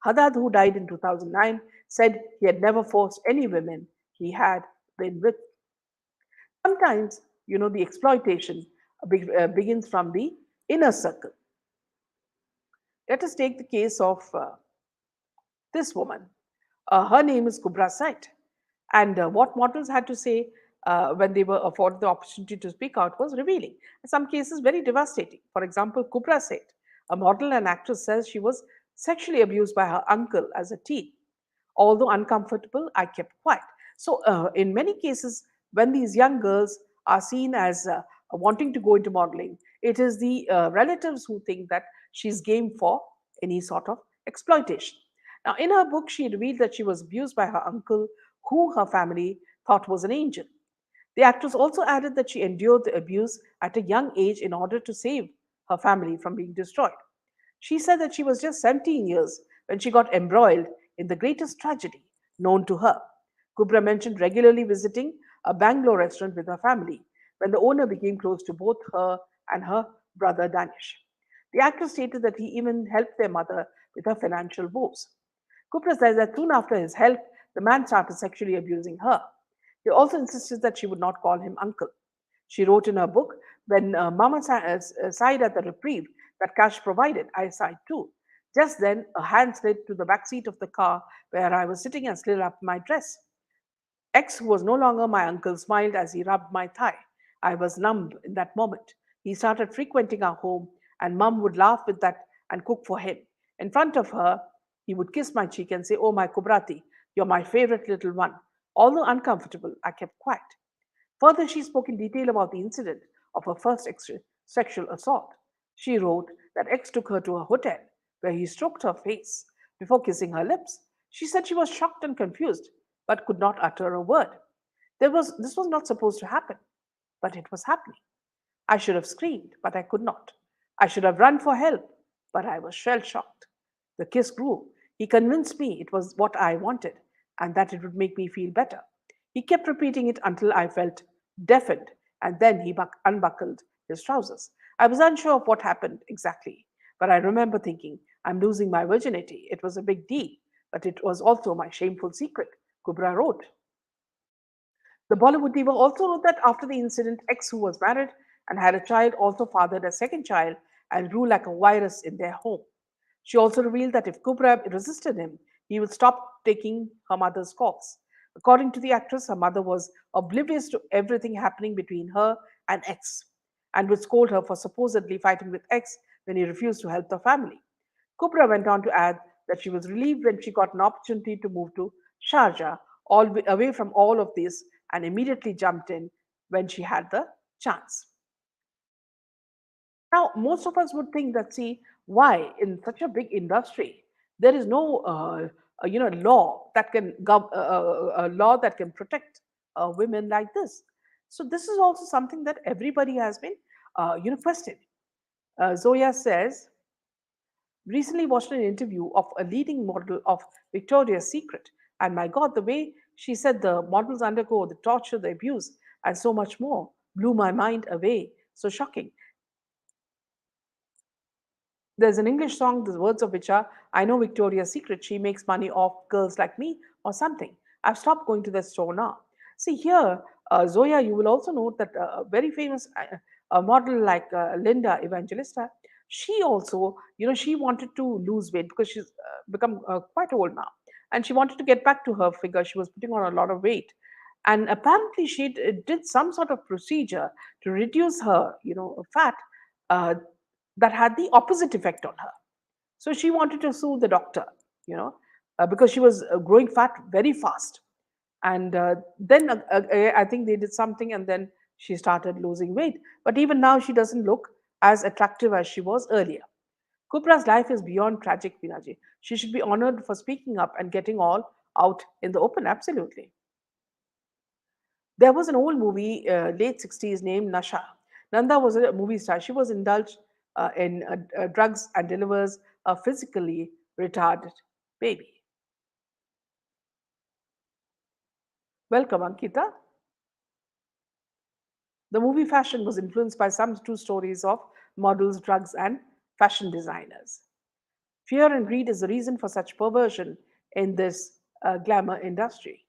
Haddad, who died in 2009, said he had never forced any women he had been with. Sometimes, the exploitation begins from the inner circle. Let us take the case of this woman. Her name is Kubra Said. And what models had to say when they were afforded the opportunity to speak out was revealing. In some cases, very devastating. For example, Kubra Said, a model and actress, says she was sexually abused by her uncle as a teen. Although uncomfortable, I kept quiet. So, in many cases, when these young girls are seen as wanting to go into modeling, it is the relatives who think that she's game for any sort of exploitation. Now, in her book, she revealed that she was abused by her uncle, who her family thought was an angel. The actress also added that she endured the abuse at a young age in order to save her family from being destroyed. She said that she was just 17 years when she got embroiled in the greatest tragedy known to her. Kubra mentioned regularly visiting a Bangalore restaurant with her family when the owner became close to both her and her brother Danish. The actress stated that he even helped their mother with her financial woes. Kubra says that soon after his help, the man started sexually abusing her. He also insisted that she would not call him uncle. She wrote in her book, when Mama sighed at the reprieve that cash provided, I sighed too. Just then, a hand slid to the back seat of the car where I was sitting and slid up my dress. X, who was no longer my uncle, smiled as he rubbed my thigh. I was numb in that moment. He started frequenting our home, and Mum would laugh with that and cook for him. In front of her, he would kiss my cheek and say, "Oh, my Kubrati, you're my favorite little one." Although uncomfortable, I kept quiet. Further, she spoke in detail about the incident of her first sexual assault. She wrote that X took her to a hotel where he stroked her face before kissing her lips. She said she was shocked and confused, but could not utter a word. This was not supposed to happen, but it was happening. I should have screamed, but I could not. I should have run for help, but I was shell shocked. The kiss grew. He convinced me it was what I wanted and that it would make me feel better. He kept repeating it until I felt deafened, and then he unbuckled his trousers. I was unsure of what happened exactly, but I remember thinking, I'm losing my virginity. It was a big deal, but it was also my shameful secret, Kubra wrote. The Bollywood diva also wrote that after the incident, X, who was married and had a child, also fathered a second child and grew like a virus in their home. She also revealed that if Kubra resisted him, he would stop taking her mother's calls. According to the actress, her mother was oblivious to everything happening between her and X and would scold her for supposedly fighting with X when he refused to help the family. Kubra went on to add that she was relieved when she got an opportunity to move to Sharjah, away from all of this, and immediately jumped in when she had the chance. Now, most of us would think that, see, why in such a big industry there is no, law that can a law that can protect women like this. So this is also something that everybody has been, questioned. Zoya says, recently watched an interview of a leading model of Victoria's Secret, and my God, the way she said the models undergo the torture, the abuse, and so much more blew my mind away. So shocking. There's an English song, the words of which are, I know Victoria's Secret, she makes money off girls like me, or something. I've stopped going to the store now. See, here, Zoya, you will also note that a very famous model like Linda Evangelista, she also, she wanted to lose weight because she's become quite old now. And she wanted to get back to her figure. She was putting on a lot of weight. And apparently, she did some sort of procedure to reduce her, fat. Uh, that had the opposite effect on her. So she wanted to sue the doctor, because she was growing fat very fast. And then I think they did something, and then she started losing weight. But even now, she doesn't look as attractive as she was earlier. Kupra's life is beyond tragic, Pinaji. She should be honored for speaking up and getting all out in the open, absolutely. There was an old movie, late 60s, named Nasha. Nanda was a movie star. She was indulged in drugs and delivers a physically retarded baby. Welcome, Ankita. The movie Fashion was influenced by some true stories of models, drugs, and fashion designers. Fear and greed is the reason for such perversion in this glamour industry.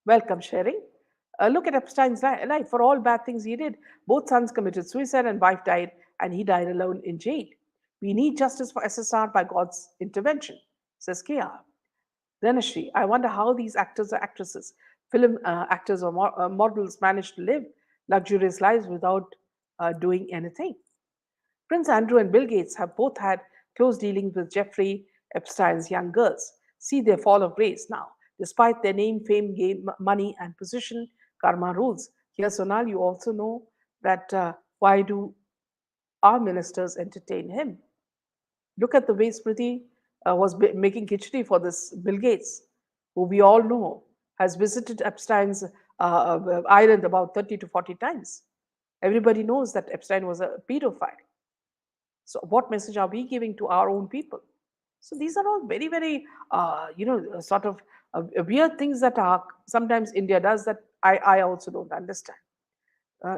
Welcome, sharing. Look at Epstein's life. For all bad things he did, both sons committed suicide and wife died, and he died alone in jail. We need justice for SSR by God's intervention, says KR. Dhanashri, I wonder how these actors or actresses, film actors or models manage to live luxurious lives without doing anything. Prince Andrew and Bill Gates have both had close dealings with Jeffrey Epstein's young girls. See their fall of grace now. Despite their name, fame, game, money, and position, karma rules. Here, Sonal, you also know that why do our ministers entertain him? Look at the way Smriti was making khichdi for this Bill Gates, who we all know has visited Epstein's island about 30 to 40 times. Everybody knows that Epstein was a pedophile. So, what message are we giving to our own people? So, these are all very, very, sort of weird things that are sometimes India does that I also don't understand.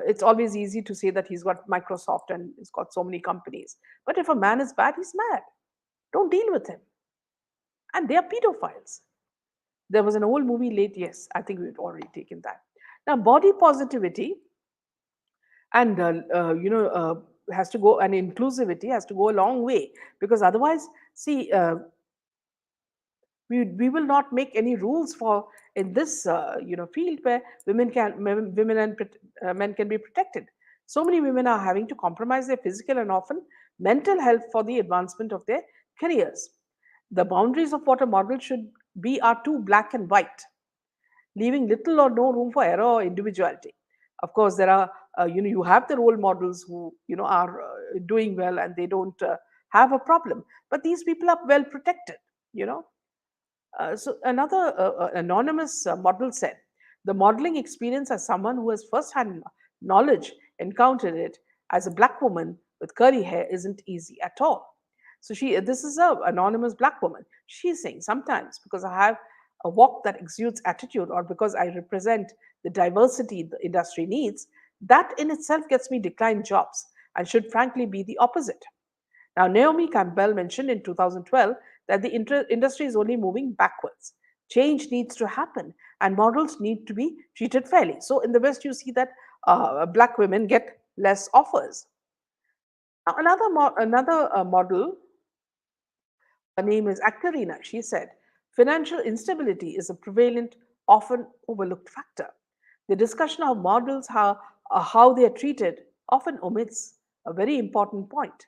It's always easy to say that he's got Microsoft and he's got so many companies. But if a man is bad, he's mad. Don't deal with him. And they are pedophiles. There was an old movie late, yes, I think we've already taken that. Now, body positivity and has to go, and inclusivity has to go a long way, because otherwise, see, we will not make any rules for in this field where women and men can be protected. So many women are having to compromise their physical and often mental health for the advancement of their careers. The boundaries of what a model should be are too black and white, leaving little or no room for error or individuality. Of course, there are you have the role models who are doing well and they don't have a problem, but these people are well protected. You know, so another anonymous model said, the modeling experience as someone who has first-hand knowledge encountered it as a black woman with curly hair isn't easy at all. So this is a anonymous black woman. She's saying sometimes because I have a walk that exudes attitude or because I represent the diversity the industry needs, that in itself gets me declined jobs and should frankly be the opposite. Now, Naomi Campbell mentioned in 2012 that the industry is only moving backwards. Change needs to happen, and models need to be treated fairly. So, in the West, you see that black women get less offers. Now, another model, her name is Actorina. She said, financial instability is a prevalent, often overlooked factor. The discussion of models, how they are treated, often omits a very important point: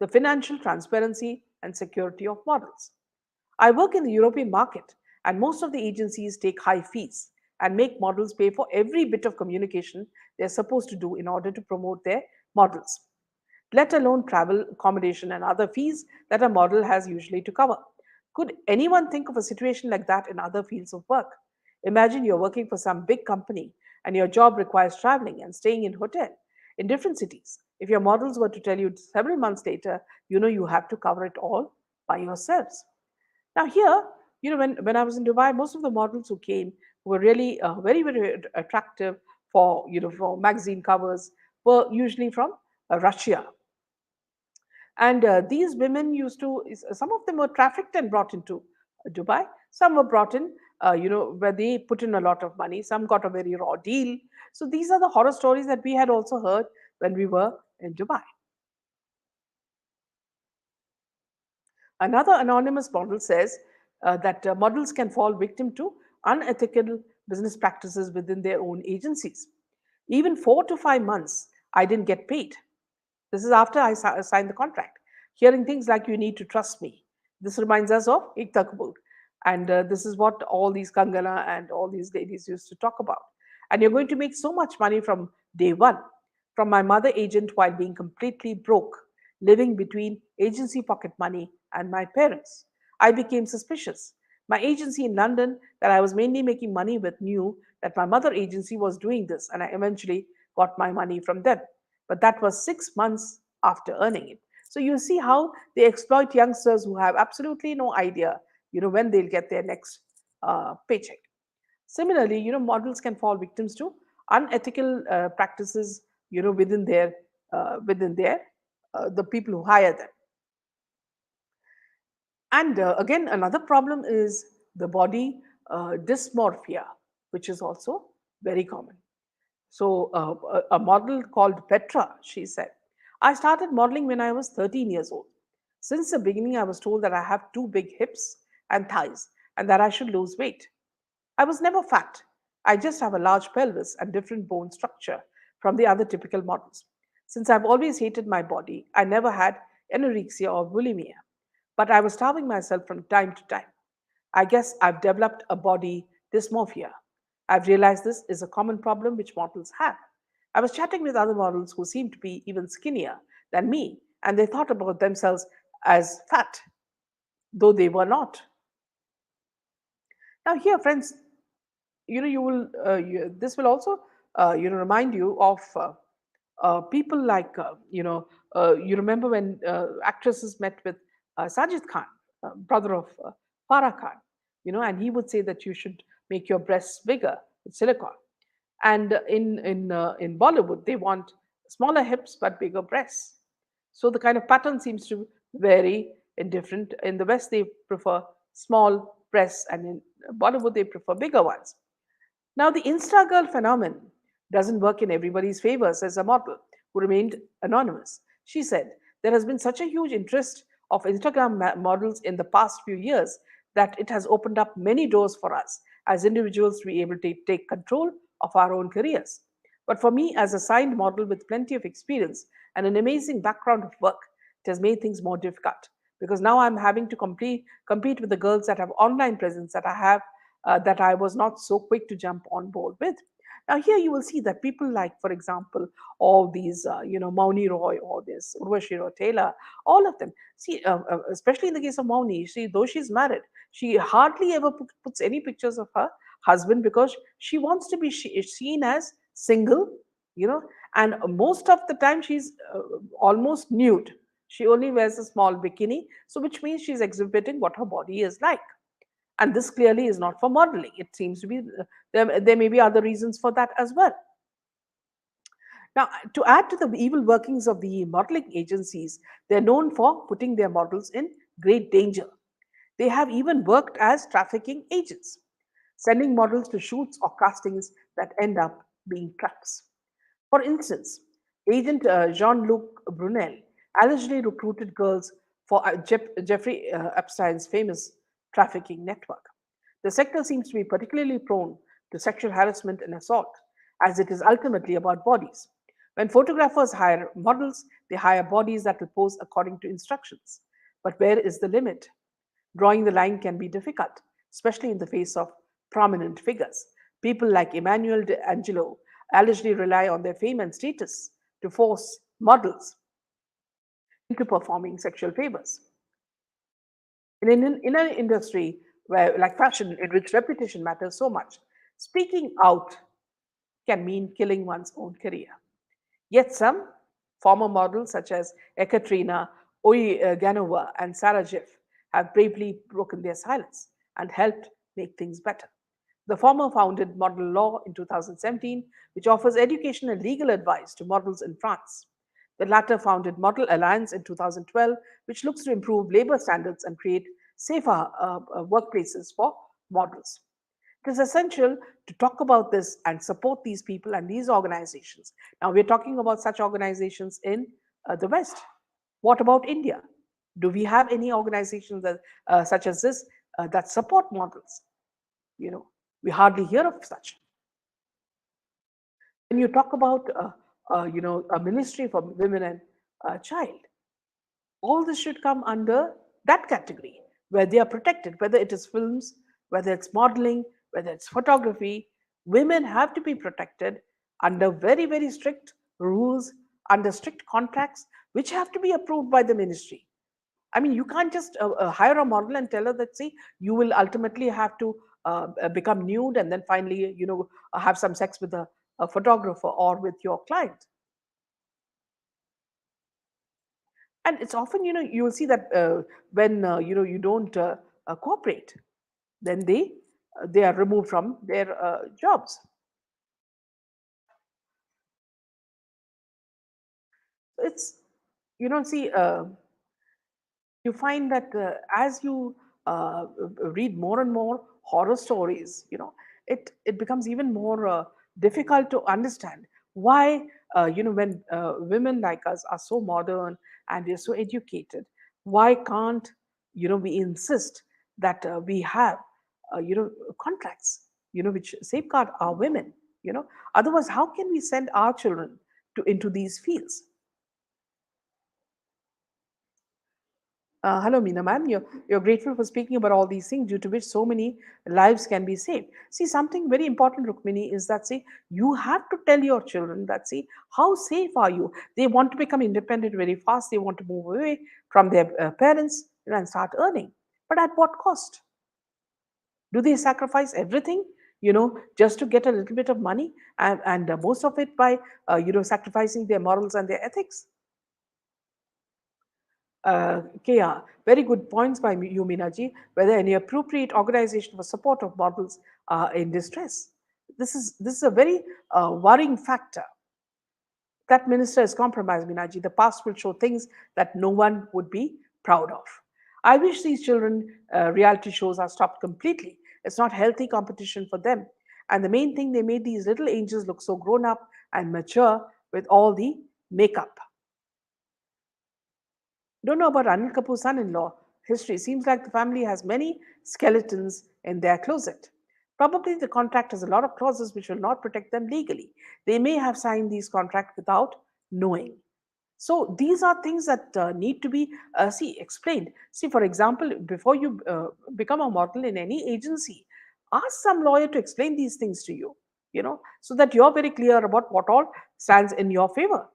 the financial transparency and security of models. I work in the European market, and most of the agencies take high fees and make models pay for every bit of communication they're supposed to do in order to promote their models, let alone travel, accommodation, and other fees that a model has usually to cover. Could anyone think of a situation like that in other fields of work? Imagine you're working for some big company and your job requires traveling and staying in hotel in different cities. If your models were to tell you several months later, you know you have to cover it all by yourselves. Now here, when I was in Dubai, most of the models who came who were really very, very attractive for, for magazine covers were usually from Russia. And these women used to, some of them were trafficked and brought into Dubai. Some were brought in, where they put in a lot of money. Some got a very raw deal. So these are the horror stories that we had also heard when we were in Dubai. Another anonymous model says that models can fall victim to unethical business practices within their own agencies. Even 4 to 5 months, I didn't get paid. This is after I signed the contract. Hearing things like "you need to trust me." This reminds us of Ikta, and this is what all these Kangana and all these ladies used to talk about. And you're going to make so much money from day one. From my mother agent while being completely broke, living between agency pocket money and my parents. I became suspicious. My agency in London, that I was mainly making money with, knew that my mother agency was doing this, and I eventually got my money from them. But that was 6 months after earning it. So you see how they exploit youngsters who have absolutely no idea, when they'll get their next paycheck. Similarly, models can fall victims to unethical practices, within their the people who hire them. And again, another problem is the body dysmorphia, which is also very common. So, a model called Petra, she said, I started modeling when I was 13 years old. Since the beginning, I was told that I have too big hips and thighs and that I should lose weight. I was never fat. I just have a large pelvis and different bone structure from the other typical models. Since I've always hated my body, I never had anorexia or bulimia, but I was starving myself from time to time. I guess I've developed a body dysmorphia. I've realized this is a common problem which models have. I was chatting with other models who seemed to be even skinnier than me, and they thought about themselves as fat, though they were not. Now, here, friends, this will also remind you of people like you remember when actresses met with Sajid Khan, brother of Farah Khan, and he would say that you should make your breasts bigger with silicone. And in Bollywood, they want smaller hips but bigger breasts. So the kind of pattern seems to vary in different. In the West, they prefer small breasts, and in Bollywood, they prefer bigger ones. Now, the Insta girl phenomenon doesn't work in everybody's favor, says a model who remained anonymous. She said, there has been such a huge interest of Instagram models in the past few years that it has opened up many doors for us as individuals to be able to take control of our own careers. But for me, as a signed model with plenty of experience and an amazing background of work, it has made things more difficult because now I'm having to compete with the girls that have online presence that I was not so quick to jump on board with. Now, here you will see that people like, for example, all these, Mauni Roy, or this Urvashi Roy Taylor, all of them. See, especially in the case of Mauni, see, though she's married, she hardly ever puts any pictures of her husband because she wants to be seen as single, you know, and most of the time she's almost nude. She only wears a small bikini, so which means she's exhibiting what her body is like. And this clearly is not for modeling. It seems to be there may be other reasons for that as well. Now, to add to the evil workings of the modeling agencies, they're known for putting their models in great danger. They have even worked as trafficking agents, sending models to shoots or castings that end up being traps. For instance, agent Jean-Luc Brunel allegedly recruited girls for Jeffrey Epstein's famous trafficking network. The sector seems to be particularly prone to sexual harassment and assault, as it is ultimately about bodies. When photographers hire models, they hire bodies that will pose according to instructions. But where is the limit? Drawing the line can be difficult, especially in the face of prominent figures. People like Emmanuel de Angelo allegedly rely on their fame and status to force models into performing sexual favors. In an industry where, like fashion, in which reputation matters so much, speaking out can mean killing one's own career. Yet some former models such as Ekaterina Oiganova and Sarah Jeff have bravely broken their silence and helped make things better. The former founded Model Law in 2017, which offers education and legal advice to models in France. The latter founded Model Alliance in 2012, which looks to improve labor standards and create safer workplaces for models. It is essential to talk about this and support these people and these organizations. Now, we're talking about such organizations in the West. What about India? Do we have any organizations that, such as this that support models? You know, we hardly hear of such. When you talk about, a ministry for women and child, all this should come under that category where they are protected, whether it is films, whether it's modeling, whether it's photography. Women have to be protected under very, very strict rules, under strict contracts, which have to be approved by the ministry. I mean, you can't just hire a model and tell her that, see, you will ultimately have to become nude and then finally, have some sex with a photographer or with your client. And it's often, you will see that when, you don't cooperate, then they are removed from their jobs. It's, see, you find that as you read more and more horror stories, it becomes even more difficult to understand why, when women like us are so modern and they're so educated, why can't, we insist that we have, contracts, which safeguard our women, otherwise, how can we send our children into these fields? Hello, Meena ma'am. You're grateful for speaking about all these things due to which so many lives can be saved. See, something very important, Rukmini, is that, see, you have to tell your children that, see, how safe are you? They want to become independent very fast. They want to move away from their parents, and start earning. But at what cost? Do they sacrifice everything, just to get a little bit of money, and most of it by, sacrificing their morals and their ethics? Kea, very good points by you, Minaji. Whether any appropriate organization for support of models in distress. This is a very worrying factor. That minister is compromised, Minaji. The past will show things that no one would be proud of. I wish these children reality shows are stopped completely. It's not healthy competition for them. And the main thing, they made these little angels look so grown up and mature with all the makeup. Don't know about Anil Kapoor's son-in-law history. Seems like the family has many skeletons in their closet. Probably the contract has a lot of clauses which will not protect them legally. They may have signed these contracts without knowing. So these are things that need to be explained. See, for example, before you become a model in any agency, ask some lawyer to explain these things to you. So that you're very clear about what all stands in your favor.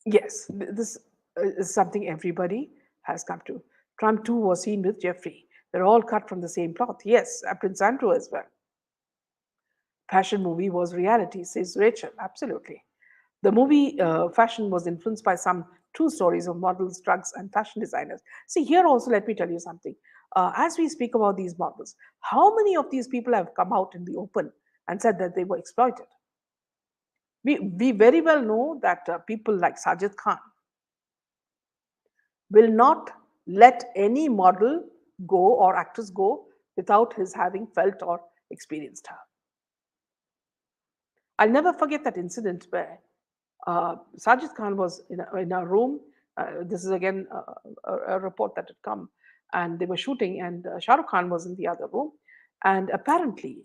Yes, this is something everybody has come to. Trump too was seen with Jeffrey. They're all cut from the same cloth. Yes, Prince Andrew as well. Fashion movie was reality, says Rachel. Absolutely. The movie fashion was influenced by some true stories of models, drugs, and fashion designers. See, here also, let me tell you something. As we speak about these models, how many of these people have come out in the open and said that they were exploited? We very well know that people like Sajid Khan will not let any model go or actress go without his having felt or experienced her. I'll never forget that incident where Sajid Khan was in a room. This is again a report that had come, and they were shooting, and Shah Rukh Khan was in the other room. And apparently,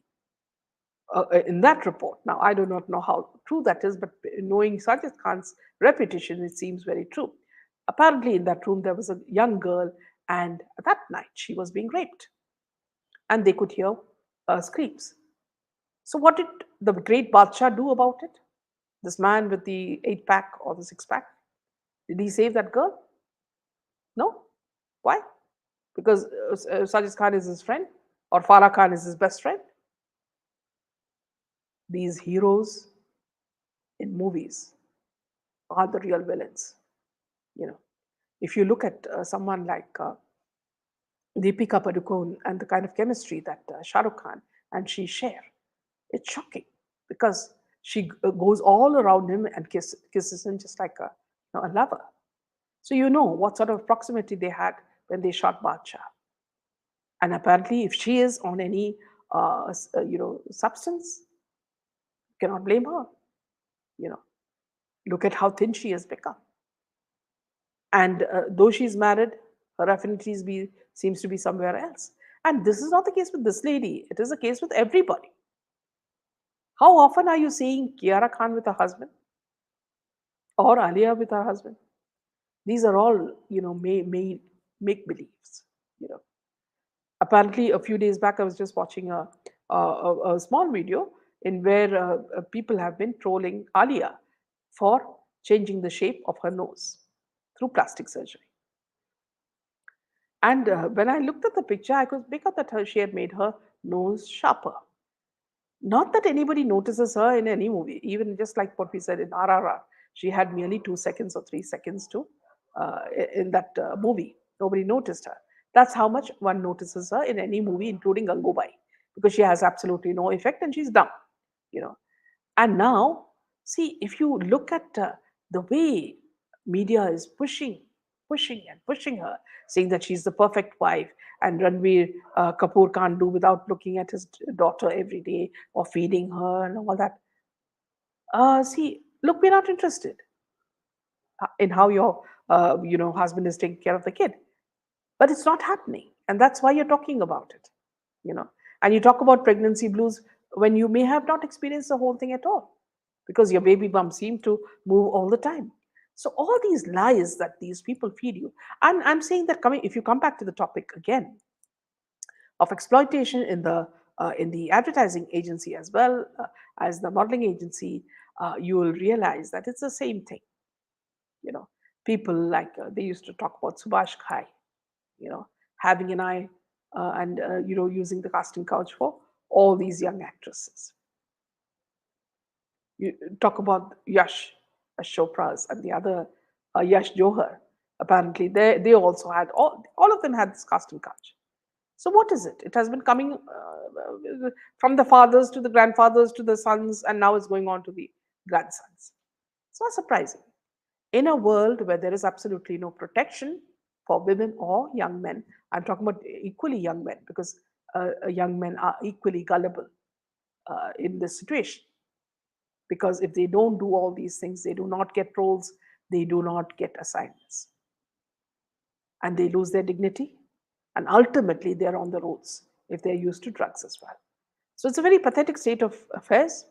in that report, now I do not know how true that is, but knowing Sajid Khan's reputation, it seems very true. Apparently, in that room, there was a young girl, and that night she was being raped, and they could hear screams. So, what did the great Badshah do about it? This man with the 8 pack or the 6 pack? Did he save that girl? No. Why? Because Sajid Khan is his friend or Farah Khan is his best friend. These heroes in movies are the real villains. You know, if you look at someone like Deepika Padukone and the kind of chemistry that Shah Rukh Khan and she share, it's shocking because she goes all around him and kisses him just like a lover. So you know what sort of proximity they had when they shot Badshah. And apparently, if she is on any substance, you cannot blame her. You know, look at how thin she has become. And though she's married, her affinities seems to be somewhere else. And this is not the case with this lady. It is the case with everybody. How often are you seeing Kiara Khan with her husband or Alia with her husband? These are all make believes. You know, apparently a few days back I was just watching a small video in where people have been trolling Alia for changing the shape of her nose through plastic surgery. And when I looked at the picture, I could make out that she had made her nose sharper. Not that anybody notices her in any movie, even just like what we said in RRR. She had merely 2 seconds or 3 seconds to in that movie. Nobody noticed her. That's how much one notices her in any movie, including Gangubai, because she has absolutely no effect and she's dumb, you know. And now, see, if you look at the way media is pushing and pushing her, saying that she's the perfect wife, and Ranveer Kapoor can't do without looking at his daughter every day or feeding her and all that. See, look, we're not interested in how your husband is taking care of the kid, but it's not happening, and that's why you're talking about it. You know, and you talk about pregnancy blues when you may have not experienced the whole thing at all because your baby bump seemed to move all the time. So all these lies that these people feed you, and I'm saying that coming if you come back to the topic again of exploitation in the advertising agency as well as the modeling agency, you will realize that it's the same thing. You know, people like they used to talk about Subhash Ghai, you know, having an eye and using the casting couch for all these young actresses. You talk about Yash Chopras and the other Yash Johar. Apparently, they also had all of them had this casting couch. So what is it? It has been coming from the fathers to the grandfathers to the sons, and now it's going on to the grandsons. It's not surprising. In a world where there is absolutely no protection for women or young men, I'm talking about equally young men because young men are equally gullible in this situation. Because if they don't do all these things, they do not get roles, they do not get assignments, and they lose their dignity, and ultimately they're on the roads if they're used to drugs as well. So it's a very pathetic state of affairs.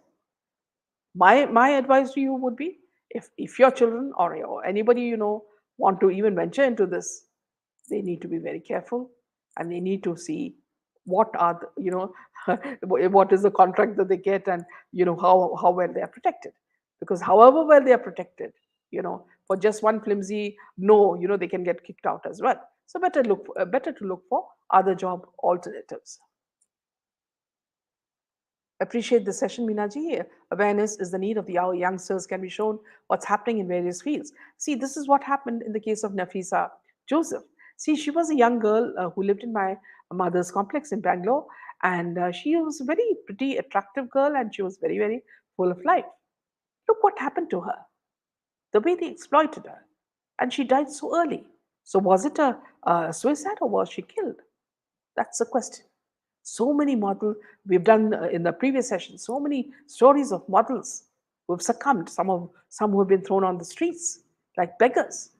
My advice to you would be if your children or anybody you know want to even venture into this, they need to be very careful and they need to see what are the, what is the contract that they get and how well they are protected, because however well they are protected, for just one flimsy no, they can get kicked out as well. So better to look for other job alternatives. Appreciate the session, Minaji. Awareness is the need of the our youngsters can be shown what's happening in various fields. See, this is what happened in the case of Nafisa Joseph. See, she was a young girl who lived in my mother's complex in Bangalore, and she was a very pretty, attractive girl, and she was very, very full of life. Look what happened to her. The way they exploited her, and she died so early. So, was it a suicide or was she killed? That's the question. So many models we've done in the previous session. So many stories of models who have succumbed. Some who have been thrown on the streets like beggars.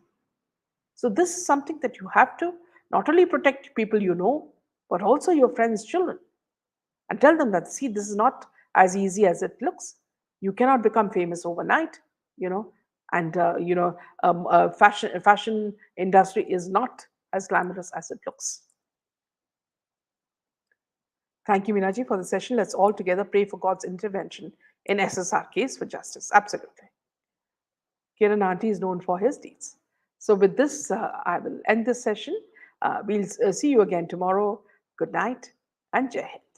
So this is something that you have to not only protect people you know, but also your friends' children, and tell them that see this is not as easy as it looks. You cannot become famous overnight, you know, and fashion industry is not as glamorous as it looks. Thank you, Minaji, for the session. Let's all together pray for God's intervention in SSR case for justice. Absolutely. Kiran Aunty is known for his deeds. So, with this, I will end this session. We'll see you again tomorrow. Good night and Jai Hind.